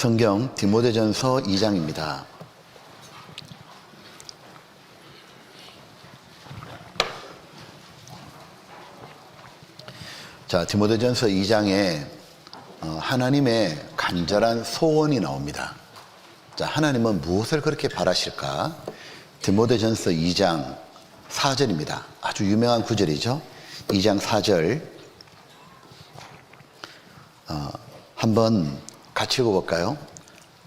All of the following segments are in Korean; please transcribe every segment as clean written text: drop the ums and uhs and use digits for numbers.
성경 디모데전서 2장입니다. 자, 디모데전서 2장에 하나님의 간절한 소원이 나옵니다. 자, 하나님은 무엇을 그렇게 바라실까? 디모데전서 2장 4절입니다. 아주 유명한 구절이죠. 2장 4절 한번 같이 읽어볼까요?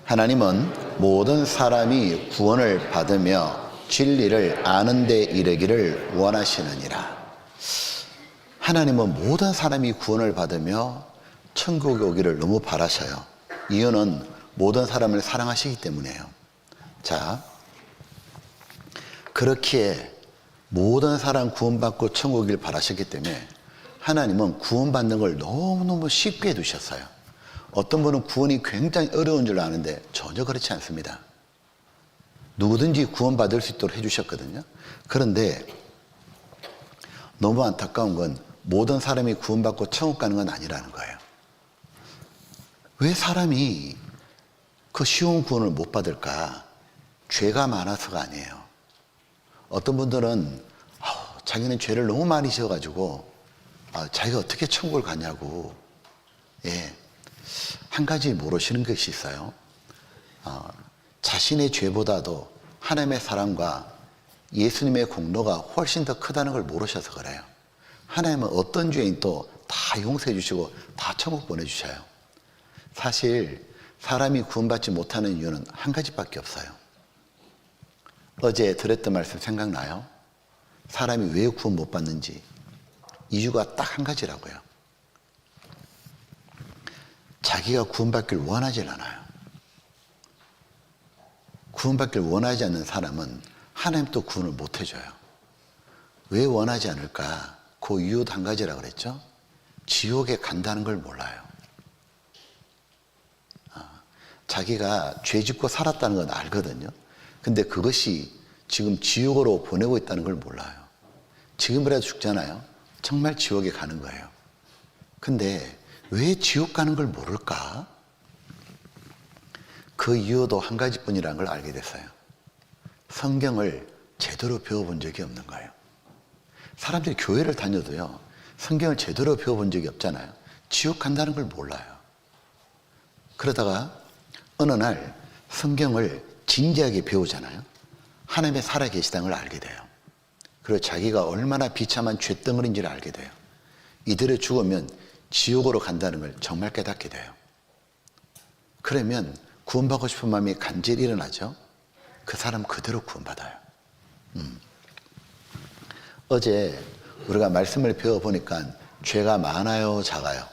하나님은 모든 사람이 구원을 받으며 진리를 아는 데 이르기를 원하시느니라. 하나님은 모든 사람이 구원을 받으며 천국에 오기를 너무 바라셔요. 이유는 모든 사람을 사랑하시기 때문이에요. 자, 그렇기에 모든 사람 구원받고 천국 오기를 바라셨기 때문에 하나님은 구원받는 걸 너무너무 쉽게 해두셨어요. 어떤 분은 구원이 굉장히 어려운 줄 아는데 전혀 그렇지 않습니다. 누구든지 구원받을 수 있도록 해주셨거든요. 그런데 너무 안타까운 건 모든 사람이 구원받고 천국 가는 건 아니라는 거예요. 왜 사람이 그 쉬운 구원을 못 받을까? 죄가 많아서가 아니에요. 어떤 분들은 자기는 죄를 너무 많이 지어가지고 자기가 어떻게 천국을 가냐고, 한 가지 모르시는 것이 있어요. 자신의 죄보다도 하나님의 사랑과 예수님의 공로가 훨씬 더 크다는 걸 모르셔서 그래요. 하나님은 어떤 죄인도 다 용서해 주시고 다 천국 보내주셔요. 사실 사람이 구원받지 못하는 이유는 한 가지밖에 없어요. 어제 드렸던 말씀 생각나요? 사람이 왜 구원 못 받는지 이유가 딱 한 가지라고요. 자기가 구원받길 원하질 않아요. 구원받길 원하지 않는 사람은 하나님도 구원을 못 해줘요. 왜 원하지 않을까? 그 이유도 한 가지라고 그랬죠. 지옥에 간다는 걸 몰라요. 자기가 죄 짓고 살았다는 건 알거든요. 근데 그것이 지금 지옥으로 보내고 있다는 걸 몰라요. 지금이라도 죽잖아요. 정말 지옥에 가는 거예요. 근데 왜 지옥 가는 걸 모를까? 그 이유도 한 가지뿐이라는 걸 알게 됐어요. 성경을 제대로 배워본 적이 없는 거예요. 사람들이 교회를 다녀도요, 성경을 제대로 배워본 적이 없잖아요. 지옥 간다는 걸 몰라요. 그러다가 어느 날 성경을 진지하게 배우잖아요. 하나님의 살아계시다는 걸 알게 돼요. 그리고 자기가 얼마나 비참한 쇳덩어리인지를 알게 돼요. 이들을 죽으면 지옥으로 간다는 걸 정말 깨닫게 돼요. 그러면 구원받고 싶은 마음이 간절히 일어나죠. 그 사람 그대로 구원받아요. 어제 우리가 말씀을 배워보니까 죄가 많아요, 작아요?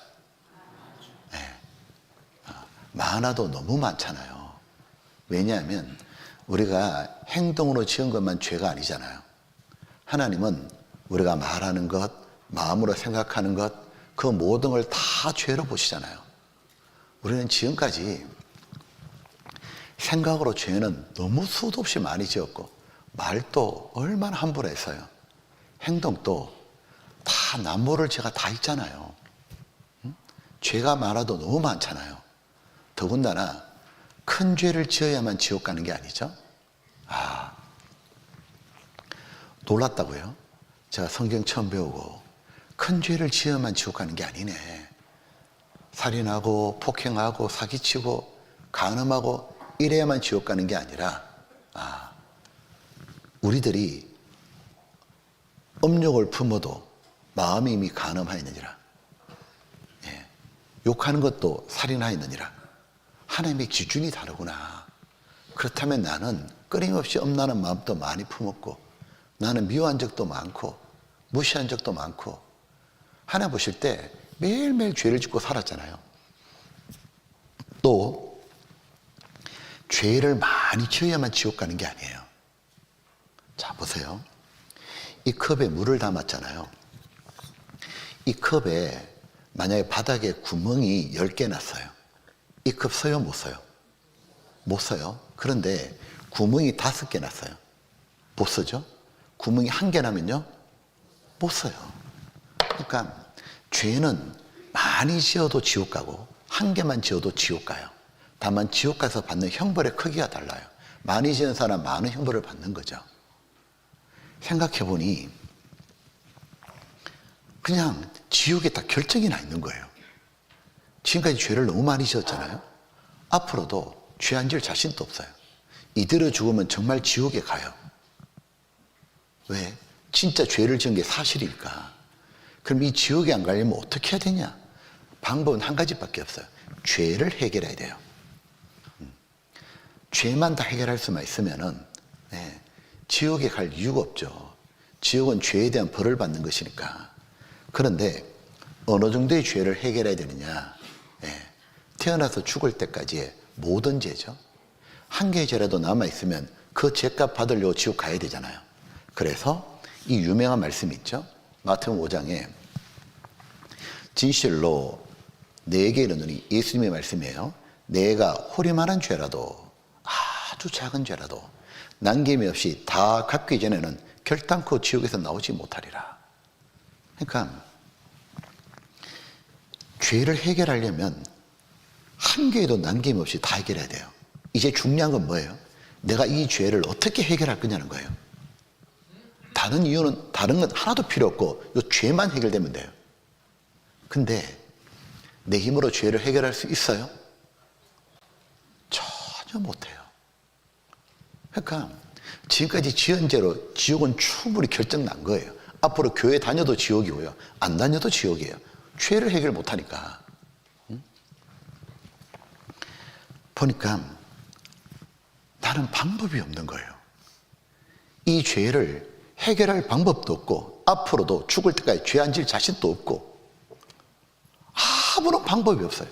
네. 많아도 너무 많잖아요. 왜냐하면 우리가 행동으로 지은 것만 죄가 아니잖아요. 하나님은 우리가 말하는 것, 마음으로 생각하는 것, 그 모든 걸 다 죄로 보시잖아요. 우리는 지금까지 생각으로 죄는 너무 수도 없이 많이 지었고, 말도 얼마나 함부로 했어요. 행동도 다 남모를 죄가 다 있잖아요. 죄가 많아도 너무 많잖아요. 더군다나 큰 죄를 지어야만 지옥 가는 게 아니죠. 놀랐다고요? 제가 성경 처음 배우고 큰 죄를 지어야만 지옥 가는 게 아니네. 살인하고 폭행하고 사기치고 간음하고 이래야만 지옥 가는 게 아니라 우리들이 음욕을 품어도 마음이 이미 간음하였느니라. 욕하는 것도 살인하였느니라. 하나님의 기준이 다르구나. 그렇다면 나는 끊임없이 엄나는 마음도 많이 품었고, 나는 미워한 적도 많고 무시한 적도 많고, 하나님 보실 때 매일매일 죄를 짓고 살았잖아요. 또 죄를 많이 지어야만 지옥 가는 게 아니에요. 자, 보세요. 이 컵에 물을 담았잖아요. 이 컵에 만약에 바닥에 구멍이 10개 났어요. 이 컵 써요, 못 써요? 못 써요. 그런데 구멍이 5개 났어요. 못 쓰죠? 구멍이 1개 나면요? 못 써요. 그러니까 죄는 많이 지어도 지옥 가고 한 개만 지어도 지옥 가요. 다만 지옥 가서 받는 형벌의 크기가 달라요. 많이 지은 사람 많은 형벌을 받는 거죠. 생각해보니 그냥 지옥에 다 결정이 나 있는 거예요. 지금까지 죄를 너무 많이 지었잖아요. 앞으로도 죄 안 지을 자신도 없어요. 이대로 죽으면 정말 지옥에 가요. 왜? 진짜 죄를 지은 게 사실이니까. 그럼 이 지옥에 안 가려면 어떻게 해야 되냐? 방법은 한 가지밖에 없어요. 죄를 해결해야 돼요. 죄만 다 해결할 수만 있으면은 지옥에 갈 이유가 없죠. 지옥은 죄에 대한 벌을 받는 것이니까. 그런데 어느 정도의 죄를 해결해야 되느냐? 태어나서 죽을 때까지의 모든 죄죠. 한 개의 죄라도 남아있으면 그 죄값 받으려고 지옥 가야 되잖아요. 그래서 이 유명한 말씀이 있죠. 마태복음 5장에 진실로 내게 이르노니, 예수님의 말씀이에요. 내가 호리만한 죄라도, 아주 작은 죄라도 남김이 없이 다 갚기 전에는 결단코 지옥에서 나오지 못하리라. 그러니까 죄를 해결하려면 한 개도 남김없이 다 해결해야 돼요. 이제 중요한 건 뭐예요? 내가 이 죄를 어떻게 해결할 거냐는 거예요. 다른 이유는, 다른 건 하나도 필요 없고 이 죄만 해결되면 돼요. 근데 내 힘으로 죄를 해결할 수 있어요? 전혀 못해요. 그러니까 지금까지 지은 죄로 지옥은 충분히 결정난 거예요. 앞으로 교회 다녀도 지옥이고요, 안 다녀도 지옥이에요. 죄를 해결 못하니까. 보니까 나는 방법이 없는 거예요. 이 죄를 해결할 방법도 없고 앞으로도 죽을 때까지 죄 안 질 자신도 없고 아무런 방법이 없어요.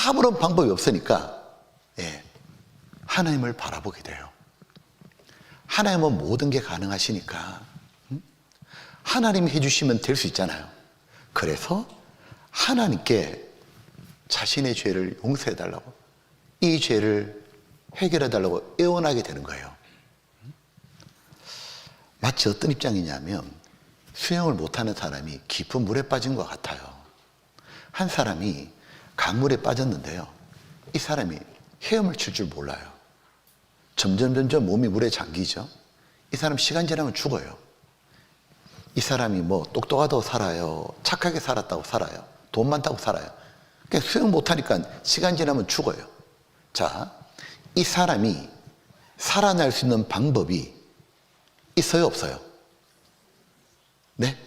아무런 방법이 없으니까 하나님을 바라보게 돼요. 하나님은 모든 게 가능하시니까 하나님이 해주시면 될 수 있잖아요. 그래서 하나님께 자신의 죄를 용서해달라고, 이 죄를 해결해달라고 애원하게 되는 거예요. 마치 어떤 입장이냐면 수영을 못하는 사람이 깊은 물에 빠진 것 같아요. 한 사람이 강물에 빠졌는데요, 이 사람이 헤엄을 칠 줄 몰라요. 점점 몸이 물에 잠기죠. 이 사람 시간 지나면 죽어요. 이 사람이 뭐 똑똑하다고 살아요, 착하게 살았다고 살아요, 돈 많다고 살아요. 그러니까 수영 못하니까 시간 지나면 죽어요. 자, 이 사람이 살아날 수 있는 방법이 있어요, 없어요? 네?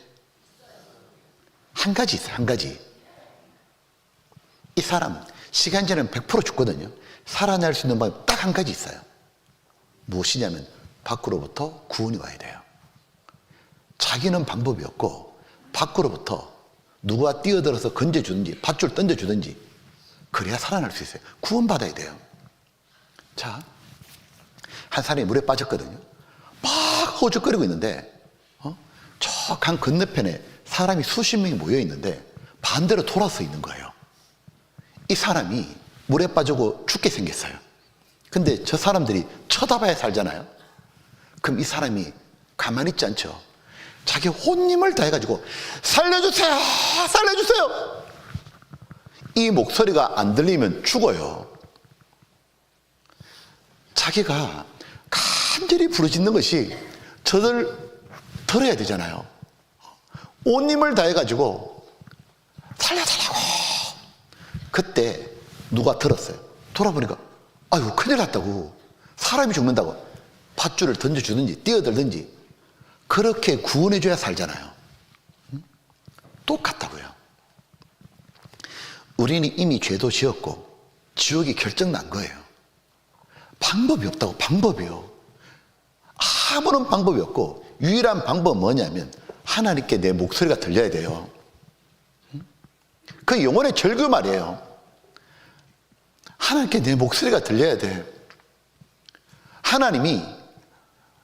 한 가지 있어요, 한 가지. 이 사람 시간 지나면 100% 죽거든요. 살아날 수 있는 방법이 딱 한 가지 있어요. 무엇이냐면 밖으로부터 구원이 와야 돼요. 자기는 방법이 없고 밖으로부터 누가 뛰어들어서 건져주든지 밧줄 던져주든지 그래야 살아날 수 있어요. 구원받아야 돼요. 자, 한 사람이 물에 빠졌거든요. 막 허죽거리고 있는데 저 강 건너편에 사람이 수십 명이 모여 있는데 반대로 돌아서 있는 거예요. 이 사람이 물에 빠지고 죽게 생겼어요. 근데 저 사람들이 쳐다봐야 살잖아요. 그럼 이 사람이 가만히 있지 않죠. 자기 혼힘을 다해가지고 살려주세요, 살려주세요, 이 목소리가 안 들리면 죽어요. 자기가 간절히 부르짖는 것이 저들 들어야 되잖아요. 온 힘을 다해가지고 살려달라고. 그때 누가 들었어요. 돌아보니까 아이고 큰일 났다고, 사람이 죽는다고. 밧줄을 던져주든지 뛰어들든지 그렇게 구원해줘야 살잖아요. 똑같다고요. 우리는 이미 죄도 지었고 지옥이 결정난 거예요. 방법이 없다고. 방법이요, 아무런 방법이 없고 유일한 방법은 뭐냐면 하나님께 내 목소리가 들려야 돼요. 그 영혼의 절규 말이에요. 하나님께 내 목소리가 들려야 돼. 하나님이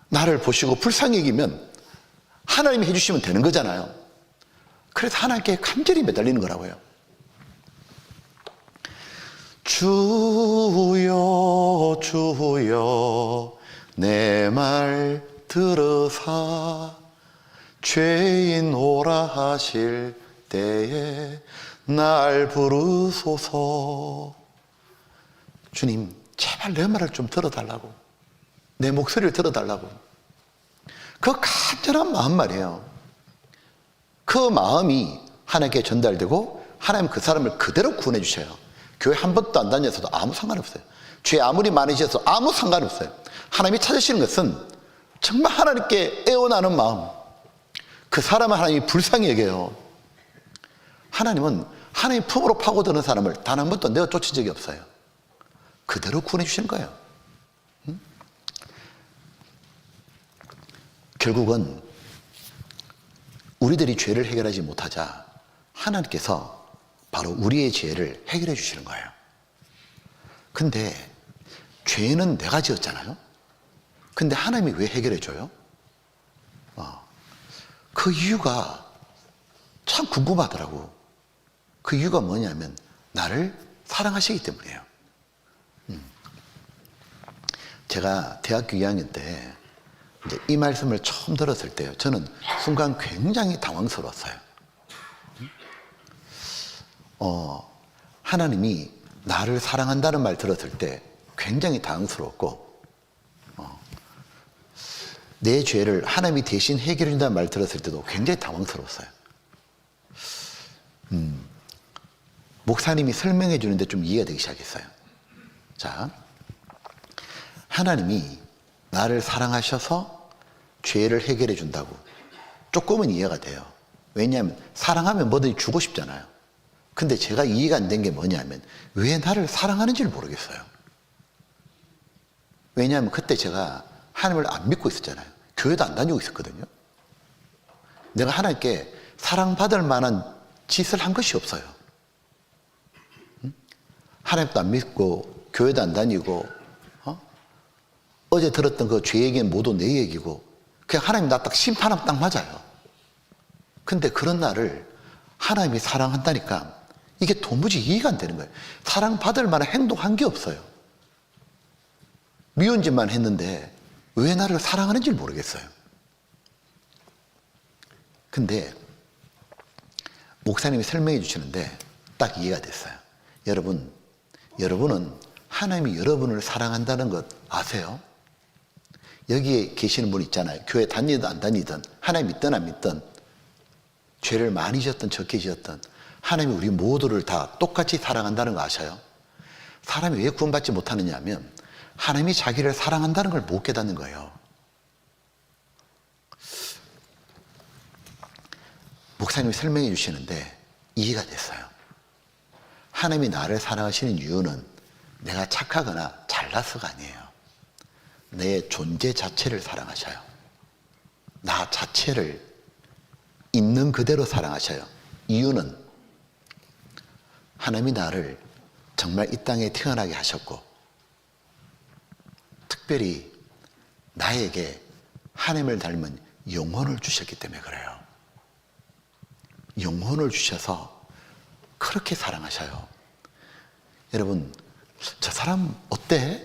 나를 보시고 불쌍히 여기면 하나님이 해주시면 되는 거잖아요. 그래서 하나님께 간절히 매달리는 거라고요. 주여 주여 내 말 들으사 죄인 오라 하실 때에 날 부르소서. 주님, 제발 내 말을 좀 들어달라고. 내 목소리를 들어달라고. 그 간절한 마음 말이에요. 그 마음이 하나님께 전달되고 하나님 그 사람을 그대로 구원해 주셔요. 교회 한 번도 안 다녔어도 아무 상관없어요. 죄 아무리 많으셔도 아무 상관없어요. 하나님이 찾으시는 것은 정말 하나님께 애원하는 마음. 그 사람을 하나님이 불쌍히 여겨요. 하나님은 하나님 품으로 파고드는 사람을 단 한 번도 내어 쫓은 적이 없어요. 그대로 구원해 주시는 거예요. 결국은 우리들이 죄를 해결하지 못하자 하나님께서 바로 우리의 죄를 해결해 주시는 거예요. 근데 죄는 내가 지었잖아요. 근데 하나님이 왜 해결해 줘요? 그 이유가 참 궁금하더라고. 그 이유가 뭐냐면 나를 사랑하시기 때문이에요. 제가 대학교 2학년 때 이제 이 말씀을 처음 들었을 때요, 저는 순간 굉장히 당황스러웠어요. 하나님이 나를 사랑한다는 말 들었을 때 굉장히 당황스러웠고, 내 죄를 하나님이 대신 해결해 준다는 말 들었을 때도 굉장히 당황스러웠어요. 목사님이 설명해 주는데 좀 이해가 되기 시작했어요. 자, 하나님이 나를 사랑하셔서 죄를 해결해 준다고 조금은 이해가 돼요. 왜냐하면 사랑하면 뭐든지 주고 싶잖아요. 근데 제가 이해가 안 된 게 뭐냐면 왜 나를 사랑하는지를 모르겠어요. 왜냐하면 그때 제가 하나님을 안 믿고 있었잖아요. 교회도 안 다니고 있었거든요. 내가 하나님께 사랑받을 만한 짓을 한 것이 없어요. 하나님도 안 믿고 교회도 안 다니고 어제 들었던 그 죄 얘기는 모두 내 얘기고 그냥 하나님 나 딱 심판하면 딱 맞아요. 근데 그런 나를 하나님이 사랑한다니까 이게 도무지 이해가 안 되는 거예요. 사랑받을 만한 행동한 게 없어요. 미운 짓만 했는데 왜 나를 사랑하는지 모르겠어요. 근데 목사님이 설명해 주시는데 딱 이해가 됐어요. 여러분은 하나님이 여러분을 사랑한다는 것 아세요? 여기에 계시는 분 있잖아요. 교회 다니든 안 다니든 하나님 믿든 안 믿든 죄를 많이 지었든 적게 지었든 하나님이 우리 모두를 다 똑같이 사랑한다는 거 아셔요? 사람이 왜 구원받지 못하느냐 하면 하나님이 자기를 사랑한다는 걸 못 깨닫는 거예요. 목사님이 설명해 주시는데 이해가 됐어요. 하나님이 나를 사랑하시는 이유는 내가 착하거나 잘나서가 아니에요. 내 존재 자체를 사랑하셔요. 나 자체를 있는 그대로 사랑하셔요. 이유는 하나님이 나를 정말 이 땅에 태어나게 하셨고 특별히 나에게 하나님을 닮은 영혼을 주셨기 때문에 그래요. 영혼을 주셔서 그렇게 사랑하셔요. 여러분, 저 사람 어때?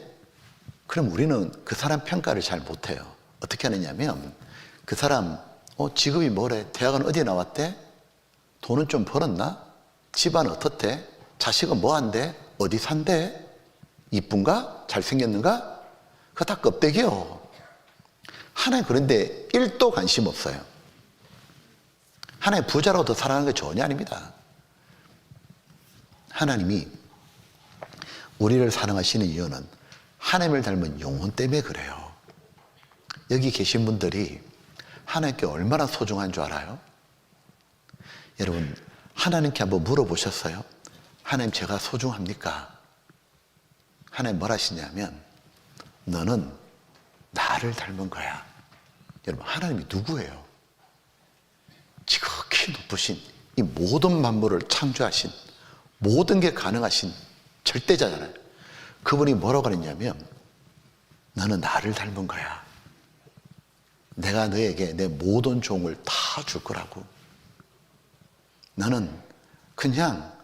그럼 우리는 그 사람 평가를 잘 못해요. 어떻게 하느냐면 그 사람 직업이 뭐래? 대학은 어디 나왔대? 돈은 좀 벌었나? 집안 어떻대? 자식은 뭐 한대? 어디 산대? 이쁜가? 잘생겼는가? 그거 다 껍데기요. 하나님 그런데 1도 관심 없어요. 하나님 부자라고 더 사랑하는 게 전혀 아닙니다. 하나님이 우리를 사랑하시는 이유는 하나님을 닮은 영혼 때문에 그래요. 여기 계신 분들이 하나님께 얼마나 소중한 줄 알아요? 여러분, 하나님께 한번 물어보셨어요? 하나님 제가 소중합니까? 하나님 뭐라 하시냐면 너는 나를 닮은 거야. 여러분, 하나님이 누구예요? 지극히 높으신 이 모든 만물을 창조하신 모든 게 가능하신 절대자잖아요. 그분이 뭐라고 그랬냐면 너는 나를 닮은 거야. 내가 너에게 내 모든 종을 다 줄 거라고. 너는 그냥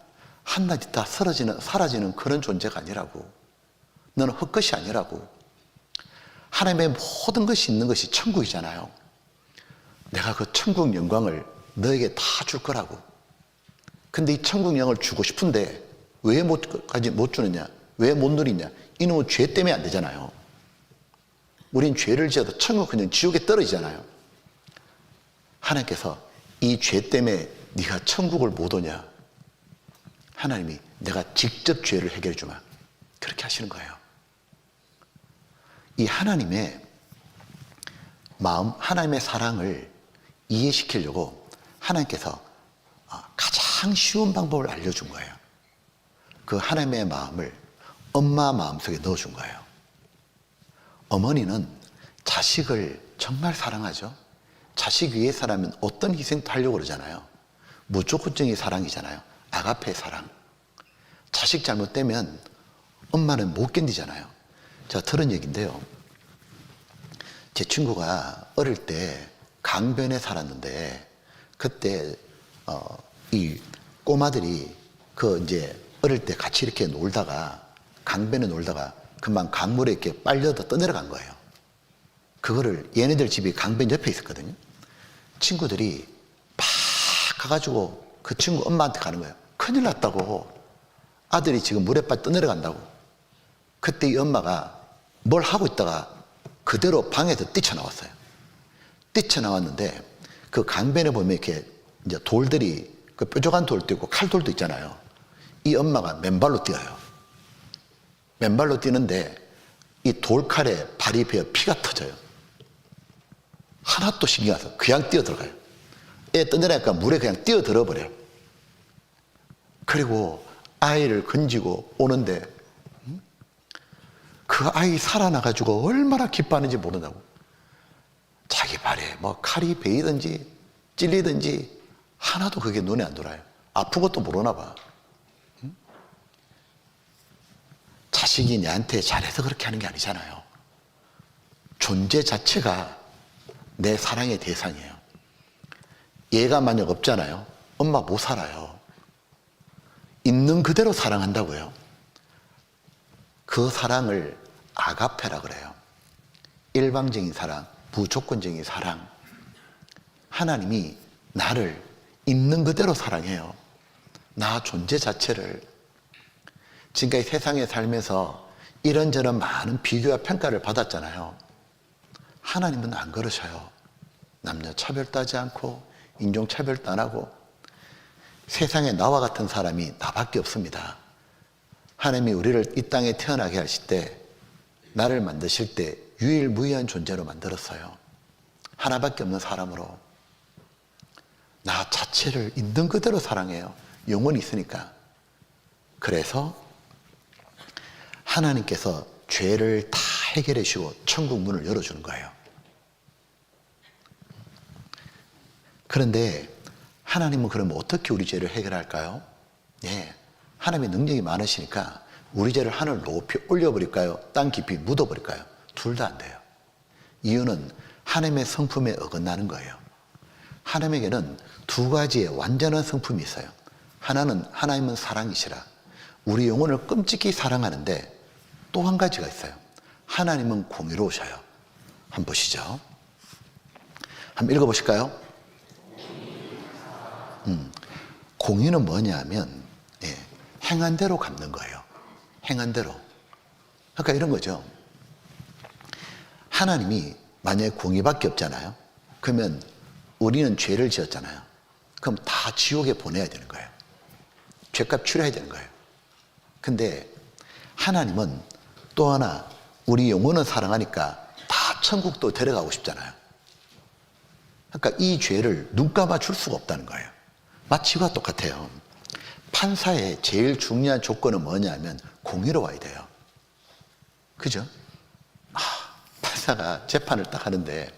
한낱 있다 사라지는 그런 존재가 아니라고. 너는 헛것이 아니라고. 하나님의 모든 것이 있는 것이 천국이잖아요. 내가 그 천국 영광을 너에게 다 줄 거라고. 근데 이 천국 영광을 주고 싶은데 왜 못 주느냐? 왜 못 누리냐? 이놈은 죄 때문에 안 되잖아요. 우린 죄를 지어도 천국 그냥 지옥에 떨어지잖아요. 하나님께서 이 죄 때문에 네가 천국을 못 오냐? 하나님이 내가 직접 죄를 해결해 주마. 그렇게 하시는 거예요. 이 하나님의 마음, 하나님의 사랑을 이해시키려고 하나님께서 가장 쉬운 방법을 알려준 거예요. 그 하나님의 마음을 엄마 마음속에 넣어준 거예요. 어머니는 자식을 정말 사랑하죠. 자식 위해서라면 어떤 희생도 하려고 그러잖아요. 무조건적인 사랑이잖아요. 아가페 사랑. 자식 잘못되면 엄마는 못 견디잖아요. 제가 들은 얘기인데요. 제 친구가 어릴 때 강변에 살았는데 그때 이 꼬마들이 이제 어릴 때 같이 이렇게 놀다가 강변에 놀다가 금방 강물에 이렇게 빨려서 떠내려간 거예요. 그거를 얘네들 집이 강변 옆에 있었거든요. 친구들이 막 가가지고 그 친구 엄마한테 가는 거예요. 큰일 났다고. 아들이 지금 물에 빠져 떠내려간다고. 그때 이 엄마가 뭘 하고 있다가 그대로 방에서 뛰쳐나왔어요. 뛰쳐나왔는데 그 강변에 보면 이렇게 이제 돌들이 그 뾰족한 돌도 있고 칼돌도 있잖아요. 이 엄마가 맨발로 뛰어요. 맨발로 뛰는데 이 돌칼에 발이 베어 피가 터져요. 하나도 신경 안 써. 그냥 뛰어들어가요. 애 떠내려니까 물에 그냥 뛰어들어 버려요. 그리고 아이를 건지고 오는데 그 아이 살아나가지고 얼마나 기뻐하는지 모른다고. 자기 발에 뭐 칼이 베이든지 찔리든지 하나도 그게 눈에 안 돌아요. 아픈 것도 모르나 봐. 자식이 내한테 잘해서 그렇게 하는 게 아니잖아요. 존재 자체가 내 사랑의 대상이에요. 얘가 만약 없잖아요. 엄마 못 살아요. 있는 그대로 사랑한다고요. 그 사랑을 아가페라 그래요. 일방적인 사랑, 무조건적인 사랑. 하나님이 나를 있는 그대로 사랑해요. 나 존재 자체를. 지금까지 세상에 살면서 이런저런 많은 비교와 평가를 받았잖아요. 하나님은 안 그러셔요. 남녀 차별도 하지 않고 인종 차별도 안 하고 세상에 나와 같은 사람이 나밖에 없습니다. 하나님이 우리를 이 땅에 태어나게 하실 때 나를 만드실 때 유일무이한 존재로 만들었어요. 하나밖에 없는 사람으로. 나 자체를 있는 그대로 사랑해요. 영혼이 있으니까. 그래서 하나님께서 죄를 다 해결해 주시고 천국 문을 열어주는 거예요. 그런데 하나님은 그러면 어떻게 우리 죄를 해결할까요? 네, 하나님의 능력이 많으시니까 우리 죄를 하늘 높이 올려버릴까요? 땅 깊이 묻어버릴까요? 둘 다 안 돼요. 이유는 하나님의 성품에 어긋나는 거예요. 하나님에게는 두 가지의 완전한 성품이 있어요. 하나는 하나님은 사랑이시라. 우리 영혼을 끔찍히 사랑하는데 또 한 가지가 있어요. 하나님은 공의로우셔요. 한번 보시죠. 한번 읽어보실까요? 공의는 뭐냐 하면 행한 대로 갚는 거예요. 행한 대로. 그러니까 이런 거죠. 하나님이 만약에 공의밖에 없잖아요. 그러면 우리는 죄를 지었잖아요. 그럼 다 지옥에 보내야 되는 거예요. 죄값 치러야 되는 거예요. 근데 하나님은 또 하나 우리 영혼을 사랑하니까 다 천국도 데려가고 싶잖아요. 그러니까 이 죄를 눈 감아 줄 수가 없다는 거예요. 마치 이와 똑같아요. 판사의 제일 중요한 조건은 뭐냐면 공의로워야 돼요. 그죠? 판사가 재판을 딱 하는데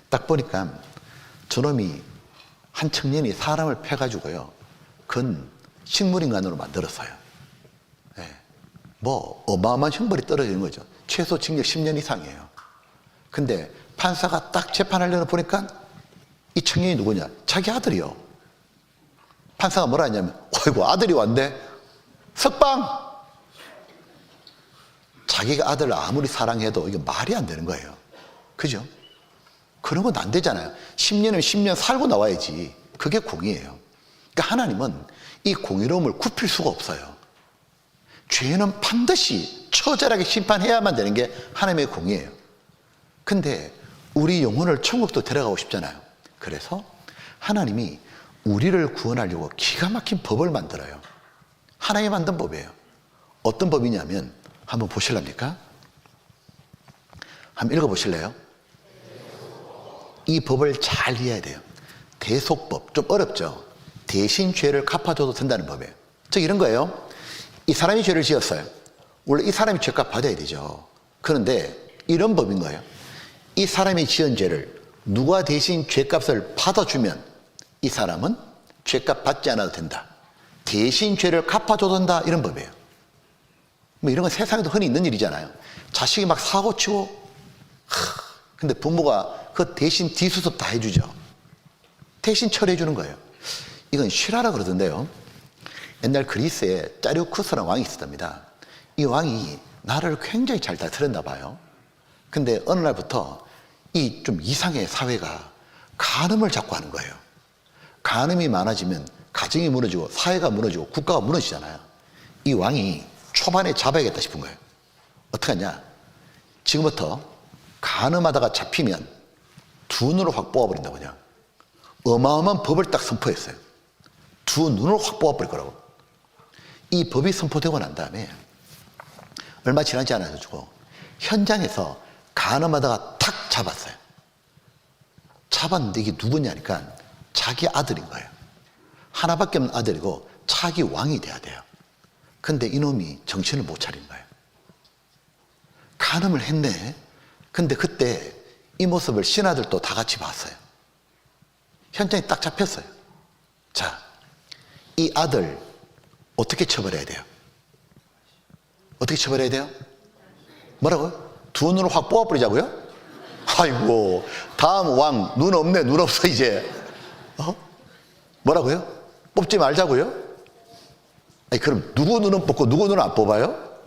딱 보니까 저놈이 한 청년이 사람을 패가지고요. 그건 식물인간으로 만들었어요. 뭐 어마어마한 형벌이 떨어지는 거죠. 최소 징역 10년 이상이에요. 근데 판사가 딱 재판하려고 보니까 이 청년이 누구냐? 자기 아들이요. 판사가 뭐라 했냐면 어이구 아들이 왔네. 석방! 자기가 아들을 아무리 사랑해도 이게 말이 안 되는 거예요. 그죠? 그런 건 안 되잖아요. 10년은 10년 살고 나와야지. 그게 공의예요. 그러니까 하나님은 이 공의로움을 굽힐 수가 없어요. 죄는 반드시 처절하게 심판해야만 되는 게 하나님의 공의예요. 근데 우리 영혼을 천국도 데려가고 싶잖아요. 그래서 하나님이 우리를 구원하려고 기가 막힌 법을 만들어요. 하나님이 만든 법이에요. 어떤 법이냐면 한번 보실랍니까? 한번 읽어보실래요? 이 법을 잘 이해해야 돼요. 대속법, 좀 어렵죠? 대신 죄를 갚아줘도 된다는 법이에요. 즉 이런 거예요. 이 사람이 죄를 지었어요. 원래 이 사람이 죄값 받아야 되죠. 그런데 이런 법인 거예요. 이 사람이 지은 죄를 누가 대신 죄값을 받아주면 이 사람은 죄값 받지 않아도 된다. 대신 죄를 갚아줘도 된다. 이런 법이에요. 뭐 이런 건 세상에도 흔히 있는 일이잖아요. 자식이 막 사고치고 근데 부모가 그 대신 뒤수습 다 해주죠. 대신 처리해 주는 거예요. 이건 실화라 그러던데요. 옛날 그리스에 짜류쿠스라는 왕이 있었답니다. 이 왕이 나라를 굉장히 잘 다스렸나 봐요. 근데 어느 날부터 이 좀 이상의 사회가 간음을 자꾸 하는 거예요. 간음이 많아지면 가정이 무너지고 사회가 무너지고 국가가 무너지잖아요. 이 왕이 초반에 잡아야겠다 싶은 거예요. 어떻게 하냐? 지금부터 간음하다가 잡히면 두 눈을 확 뽑아버린다고 그냥. 어마어마한 법을 딱 선포했어요. 두 눈을 확 뽑아버릴 거라고. 이 법이 선포되고 난 다음에 얼마 지나지 않아가지고 현장에서 간음하다가 탁 잡았어요. 잡았는데 이게 누구냐니까 자기 아들인 거예요. 하나밖에 없는 아들이고 차기 왕이 돼야 돼요. 근데 이놈이 정신을 못 차린 거예요. 간음을 했네. 근데 그때 이 모습을 신하들도 다 같이 봤어요. 현장에 딱 잡혔어요. 자, 이 아들 어떻게 처벌해야 돼요? 어떻게 처벌해야 돼요? 뭐라고요? 두 눈을 확 뽑아버리자고요? 아이고, 다음 왕 눈 없네, 눈 없어 이제. 뭐라고요? 뽑지 말자고요? 아니 그럼 누구 눈은 뽑고 누구 눈은 안 뽑아요?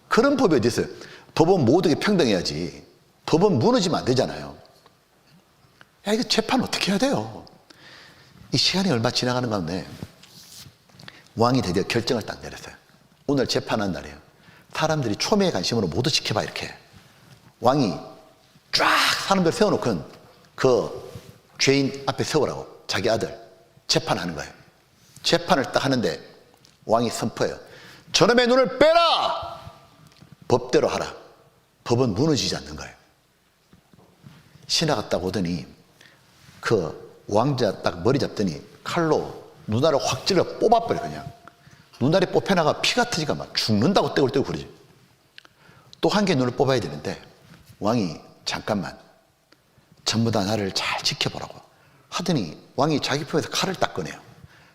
그런 법이 어디 있어요? 법은 모두에게 평등해야지. 법은 무너지면 안 되잖아요. 야, 이거 재판 어떻게 해야 돼요? 이 시간이 얼마 지나가는 가운데 왕이 드디어 결정을 딱 내렸어요. 오늘 재판하는 날이에요. 사람들이 초미의 관심으로 모두 지켜봐 이렇게. 왕이 쫙 사람들 세워놓고 그 죄인 앞에 세우라고 자기 아들 재판하는 거예요. 재판을 딱 하는데 왕이 선포해요. 저놈의 눈을 빼라! 법대로 하라. 법은 무너지지 않는 거예요. 신하가 딱 오더니 그 왕자 딱 머리 잡더니 칼로 눈알을 확 찔러 뽑아버려 그냥. 눈알이 뽑혀나가 피가 터지가 막 죽는다고 떼굴떼굴 그러지. 또 한 개 눈을 뽑아야 되는데 왕이 잠깐만 전부 다 나를 잘 지켜보라고 하더니 왕이 자기 품에서 칼을 딱 꺼내요.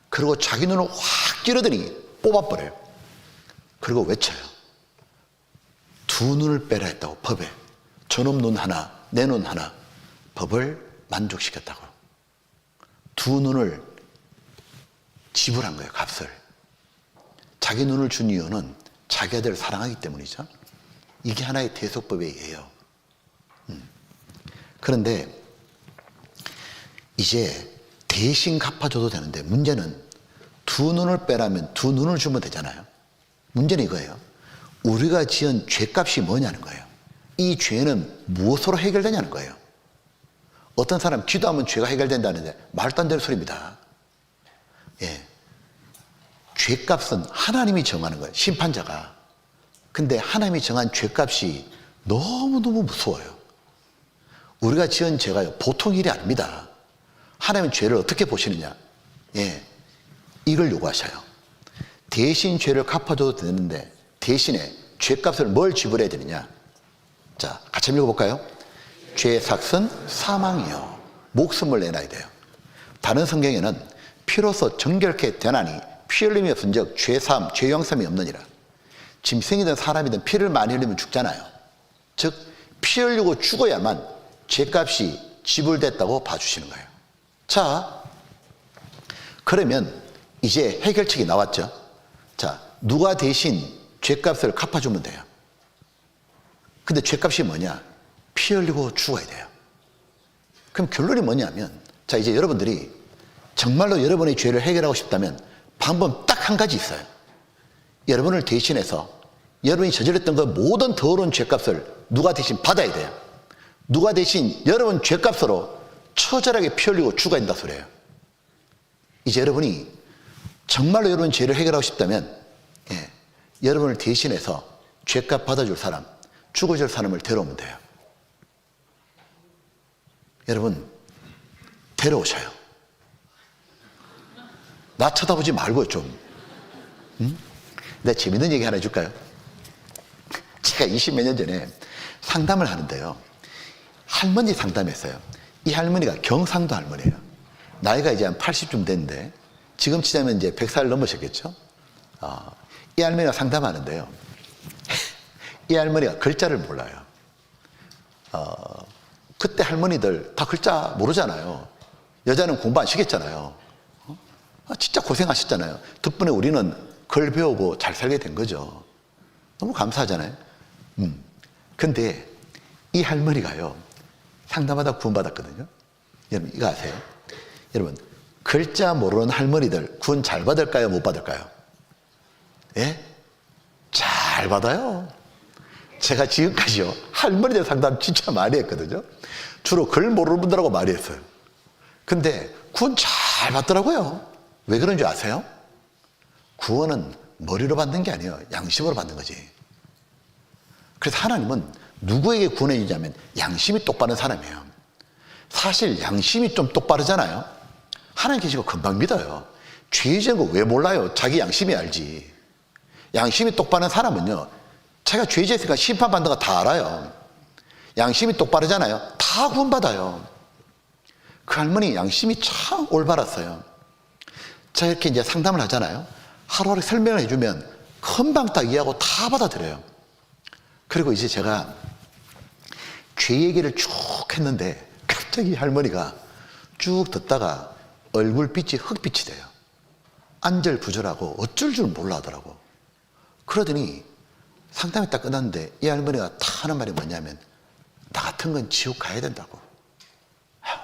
그리고 자기 눈을 확 찌르더니 뽑아버려요. 그리고 외쳐요. 두 눈을 빼라 했다고 법에. 저놈 눈 하나 내 눈 하나 법을 만족시켰다고. 두 눈을 지불한 거예요. 값을. 자기 눈을 준 이유는 자기 아들을 사랑하기 때문이죠. 이게 하나의 대속법의 예예요. 그런데 이제 대신 갚아줘도 되는데 문제는 두 눈을 빼라면 두 눈을 주면 되잖아요. 문제는 이거예요. 우리가 지은 죄값이 뭐냐는 거예요. 이 죄는 무엇으로 해결되냐는 거예요. 어떤 사람 기도하면 죄가 해결된다는데 말도 안 되는 소리입니다. 예. 죄값은 하나님이 정하는 거예요. 심판자가. 근데 하나님이 정한 죄값이 너무너무 무서워요. 우리가 지은 죄가요 보통 일이 아닙니다. 하나님은 죄를 어떻게 보시느냐? 예, 이걸 요구하셔요. 대신 죄를 갚아줘도 되는데 대신에 죄값을 뭘 지불해야 되느냐? 자, 같이 읽어볼까요? 죄의 삭은 사망이요. 목숨을 내놔야 돼요. 다른 성경에는 피로써 정결케 되나니 피 흘림이 없은즉 죄사함, 죄용삼이 없느니라. 짐승이든 사람이든 피를 많이 흘리면 죽잖아요. 즉 피 흘리고 죽어야만 죄값이 지불됐다고 봐주시는 거예요. 자, 그러면 이제 해결책이 나왔죠. 자, 누가 대신 죄값을 갚아주면 돼요. 근데 죄값이 뭐냐? 피 흘리고 죽어야 돼요. 그럼 결론이 뭐냐면, 자, 이제 여러분들이 정말로 여러분의 죄를 해결하고 싶다면 방법 딱 한 가지 있어요. 여러분을 대신해서 여러분이 저질렀던 그 모든 더러운 죄값을 누가 대신 받아야 돼요. 누가 대신 여러분 죄값으로 처절하게 피 흘리고 죽어야 된다 소리예요. 이제 여러분이 정말로 여러분 죄를 해결하고 싶다면 여러분을 대신해서 죄값 받아줄 사람, 죽어줄 사람을 데려오면 돼요. 여러분 데려오셔요. 나 쳐다보지 말고 좀. 응? 내가 재밌는 얘기 하나 해줄까요? 제가 20몇 년 전에 상담을 하는데요, 할머니 상담했어요. 이 할머니가 경상도 할머니예요. 나이가 이제 한 80쯤 됐는데 지금 치자면 이제 100살 넘으셨겠죠. 이 할머니가 상담하는데요, 이 할머니가 글자를 몰라요. 그때 할머니들 다 글자 모르잖아요. 여자는 공부 안 시켰잖아요. 진짜 고생하셨잖아요. 덕분에 우리는 글 배우고 잘 살게 된 거죠. 너무 감사하잖아요. 근데 이 할머니가요, 상담하다 구원받았거든요. 여러분 이거 아세요? 여러분 글자 모르는 할머니들 구원 잘 받을까요? 못 받을까요? 예? 잘 받아요. 제가 지금까지요 할머니들 상담 진짜 많이 했거든요. 주로 글 모르는 분들하고 많이 했어요. 근데 구원 잘 받더라고요. 왜 그런 줄 아세요? 구원은 머리로 받는 게 아니에요. 양심으로 받는 거지. 그래서 하나님은 누구에게 구원해 주냐면 양심이 똑바른 사람이에요. 사실 양심이 좀 똑바르잖아요. 하나님 계시고 금방 믿어요. 죄 지은 거 왜 몰라요? 자기 양심이 알지. 양심이 똑바른 사람은요, 자기가 죄 지었으니까 심판받는 거 다 알아요. 양심이 똑바르잖아요. 다 구원받아요. 그 할머니 양심이 참 올바랐어요. 제가 이렇게 이제 상담을 하잖아요. 하루하루 설명을 해주면 금방 딱 이해하고 다 받아들여요. 그리고 이제 제가 죄 얘기를 쭉 했는데 갑자기 할머니가 쭉 듣다가 얼굴빛이 흑빛이 돼요. 안절부절하고 어쩔 줄 몰라 하더라고. 그러더니 상담이 딱 끝났는데 이 할머니가 다 하는 말이 뭐냐면, 나 같은 건 지옥 가야 된다고.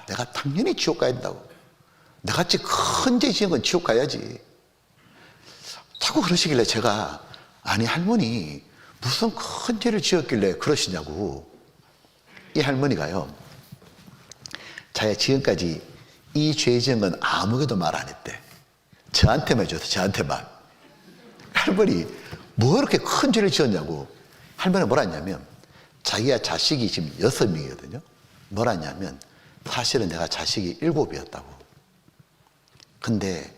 내가 당연히 지옥 가야 된다고. 나같이 큰 죄 지은 건 지옥 가야지. 자꾸 그러시길래 제가, 아니 할머니 무슨 큰 죄를 지었길래 그러시냐고. 이 할머니가요, 자기가 지금까지 이 죄 지은 건 아무에게도 말 안 했대. 저한테만 해줘서 저한테만. 할머니 뭐 이렇게 큰 죄를 지었냐고. 할머니가 뭐라 했냐면, 자기가 자식이 지금 6명이거든요 뭐라 했냐면, 사실은 내가 자식이 7이었다고. 근데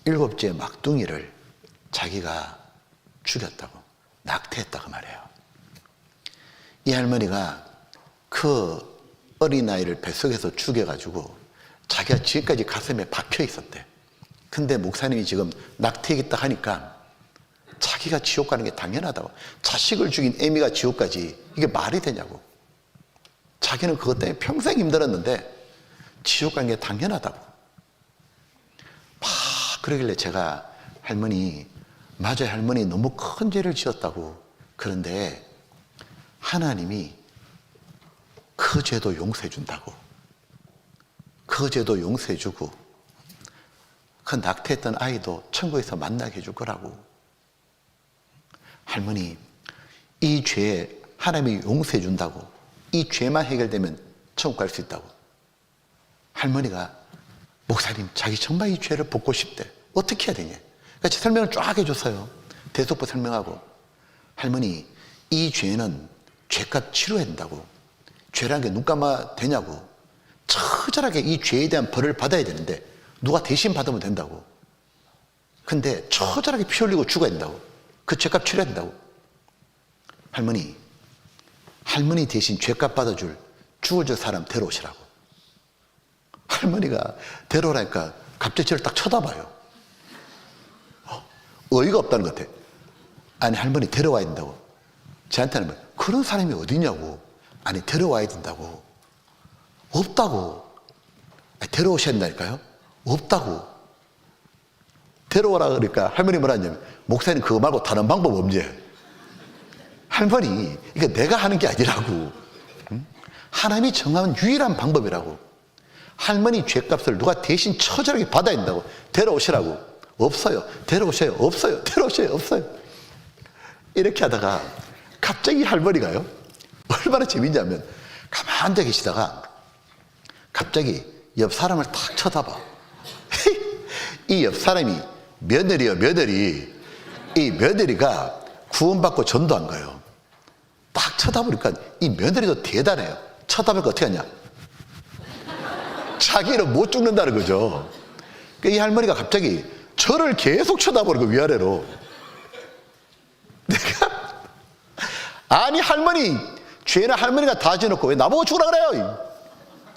7째 막둥이를 자기가 죽였다고, 낙태했다고 말해요. 이 할머니가 그 어린아이를 뱃속에서 죽여가지고 자기가 지금까지 가슴에 박혀 있었대. 근데 목사님이 지금 낙태했다 하니까 자기가 지옥 가는 게 당연하다고. 자식을 죽인 애미가 지옥 가지, 이게 말이 되냐고. 자기는 그것 때문에 평생 힘들었는데 지옥 가는 게 당연하다고. 막 그러길래 제가, 할머니 맞아요, 할머니 너무 큰 죄를 지었다고. 그런데 하나님이 그 죄도 용서해 준다고. 그 죄도 용서해 주고 그 낙태했던 아이도 천국에서 만나게 해줄 거라고. 할머니 이 죄에 하나님이 용서해 준다고. 이 죄만 해결되면 천국 갈 수 있다고. 할머니가, 목사님 자기 정말 이 죄를 벗고 싶대. 어떻게 해야 되냐. 그러니까 설명을 쫙 해줬어요. 대속법 설명하고. 할머니 이 죄는 죄값 치료해야 된다고. 죄라는 게 눈 감아 되냐고. 처절하게 이 죄에 대한 벌을 받아야 되는데 누가 대신 받으면 된다고. 근데 처절하게 피 흘리고 죽어야 된다고. 그 죄값 치료해야 된다고. 할머니 대신 죄값 받아줄, 죽어줄 사람 데려오시라고. 할머니가 데려오라니까 갑자기 저를 딱 쳐다봐요. 어이가 없다는 것 같아. 아니 할머니 데려와야 된다고. 저한테는 그런 사람이 어디냐고. 아니 데려와야 된다고. 없다고. 아니, 데려오셔야 된다니까요. 없다고. 데려오라 그러니까 할머니 뭐라 하냐면, 목사님 그거 말고 다른 방법 없지. 할머니 이거 내가 하는 게 아니라고. 응? 하나님이 정하는 유일한 방법이라고. 할머니 죄값을 누가 대신 처절하게 받아야 된다고. 데려오시라고. 없어요. 데려오셔요. 없어요. 데려오셔요. 없어요. 이렇게 하다가 갑자기 할머니가요, 얼마나 재밌냐면 가만히 앉아 계시다가 갑자기 옆 사람을 탁 쳐다봐. 이 옆 사람이 며느리요, 며느리. 이 며느리가 구원받고 전도한 거예요. 딱 쳐다보니까 이 며느리도 대단해요. 쳐다보니까 어떻게 하냐, 자기는 못 죽는다는 거죠. 이 할머니가 갑자기 저를 계속 쳐다보는 거, 위아래로. 내가, 아니 할머니, 죄는 할머니가 다 지어놓고 왜 나보고 죽으라 그래요?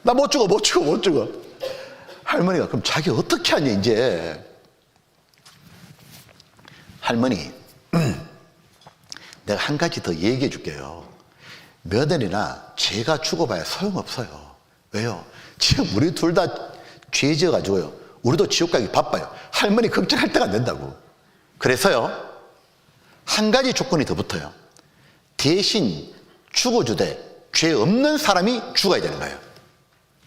나 못 죽어, 못 죽어, 못 죽어. 할머니가 그럼 자기 어떻게 하냐 이제. 할머니, 내가 한 가지 더 얘기해 줄게요. 며느리나 제가 죽어봐야 소용없어요. 왜요? 지금 우리 둘 다 죄 지어가지고요, 우리도 지옥 가기 바빠요. 할머니 걱정할 때가 안 된다고. 그래서요, 한 가지 조건이 더 붙어요. 대신 죽어주되 죄 없는 사람이 죽어야 되는 거예요.